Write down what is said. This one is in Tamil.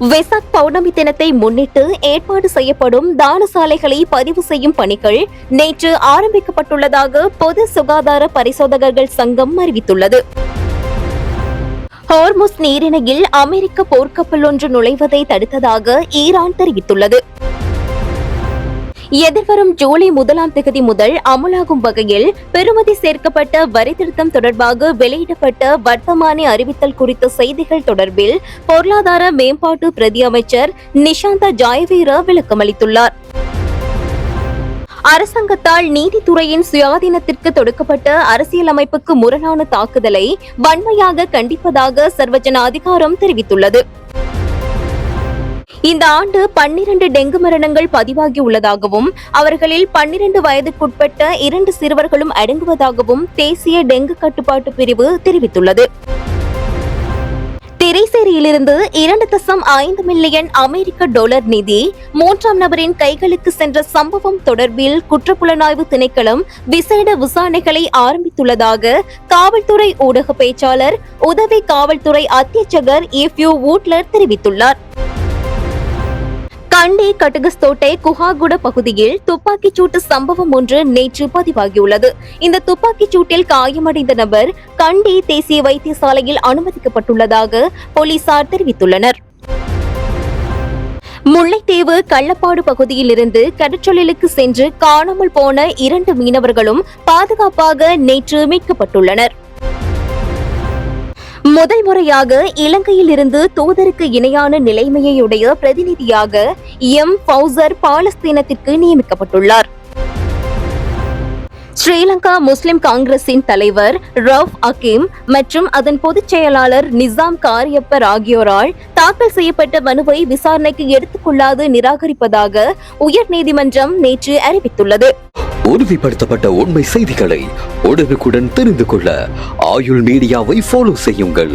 வெசாக் பௌர்ணமி தினத்தை முன்னிட்டு ஏற்பாடு செய்யப்படும் தானசாலைகளை பதிவு செய்யும் பணிகள் நேற்று ஆரம்பிக்கப்பட்டுள்ளதாக பொது சுகாதார பரிசோதகர்கள் சங்கம் அறிவித்துள்ளது. ஹோர்முஸ் நீரிணையில் அமெரிக்க போர்க்கப்பல் ஒன்று நுழைவதை தடுத்ததாக ஈரான் தெரிவித்துள்ளது. எதிர்வரும் ஜூலை 1ஆம் தேதி முதல் அமலாகும் வகையில் பெறுமதி சேர்க்கப்பட்ட வரி திருத்தம் தொடர்பாக வெளியிடப்பட்ட வர்த்தமானி அறிவித்தல் குறித்த செய்திகள் தொடர்பில் பொருளாதார மேம்பாட்டு பிரதி அமைச்சர் நிஷாந்த ஜாயவீர விளக்கமளித்துள்ளார். அரசாங்கத்தால் நீதித்துறையின் சுயாதீனத்திற்கு தொடுக்கப்பட்ட அரசியலமைப்புக்கு முரணான தாக்குதலை வன்மையாக கண்டிப்பதாக சர்வஜன அதிகாரம் தெரிவித்துள்ளது. இந்த ஆண்டு 12 டெங்கு மரணங்கள் பதிவாகியுள்ளதாகவும் அவர்களில் 12 வயதுக்குட்பட்ட 2 சிறுவர்களும் அடங்குவதாகவும் தேசிய டெங்கு கட்டுப்பாட்டு பிரிவு தெரிவித்துள்ளது. திரைசேரியிலிருந்து 2.5 மில்லியன் அமெரிக்க டாலர் நிதி 3ஆம் நபரின் கைகளுக்கு சென்ற சம்பவம் தொடர்பில் குற்றப்புலனாய்வு திணைக்களம் விசேட விசாரணைகளை ஆரம்பித்துள்ளதாக காவல்துறை ஊடக பேச்சாளர் உதவி காவல்துறை அத்தியட்சகர் இஃப்யூ வூட்லர் தெரிவித்துள்ளார். கண்டி கட்டகஸ்தோட்டை குஹாகுட பகுதியில் துப்பாக்கிச் சூட்டு சம்பவம் ஒன்று நேற்று பதிவாகியுள்ளது. இந்த துப்பாக்கிச் சூட்டில் காயமடைந்த நபர் கண்டி தேசிய வைத்தியசாலையில் அனுமதிக்கப்பட்டுள்ளதாக போலீசார் தெரிவித்துள்ளனர். முல்லைத்தீவு கள்ளப்பாடு பகுதியிலிருந்து கடற்றொழிலுக்கு சென்று காணாமல் போன 2 மீனவர்களும் பாதுகாப்பாக நேற்று மீட்கப்பட்டுள்ளனர். முதல் முறையாக இலங்கையில் இருந்து தூதருக்கு இணையான நிலைமையுடைய பிரதிநிதியாக எம் ஃபவுசர் பாலஸ்தீனத்திற்கு நியமிக்கப்பட்டுள்ளார். ஸ்ரீலங்கா முஸ்லிம் காங்கிரசின் தலைவர் ரவுஃப் ஹக்கீம் மற்றும் அதன் பொதுச் செயலாளர் நிசாம் காரியப்பர் ஆகியோரால் தாக்கல் செய்யப்பட்ட மனுவை விசாரணைக்கு எடுத்துக்கொள்ளாது நிராகரிப்பதாக உயர்நீதிமன்றம் நேற்று அறிவித்துள்ளது. உறுதிப்படுத்தப்பட்ட உண்மை செய்திகளை உடனுக்குடன் தெரிந்து கொள்ள ஆயுள் மீடியாவை ஃபாலோ செய்யுங்கள்.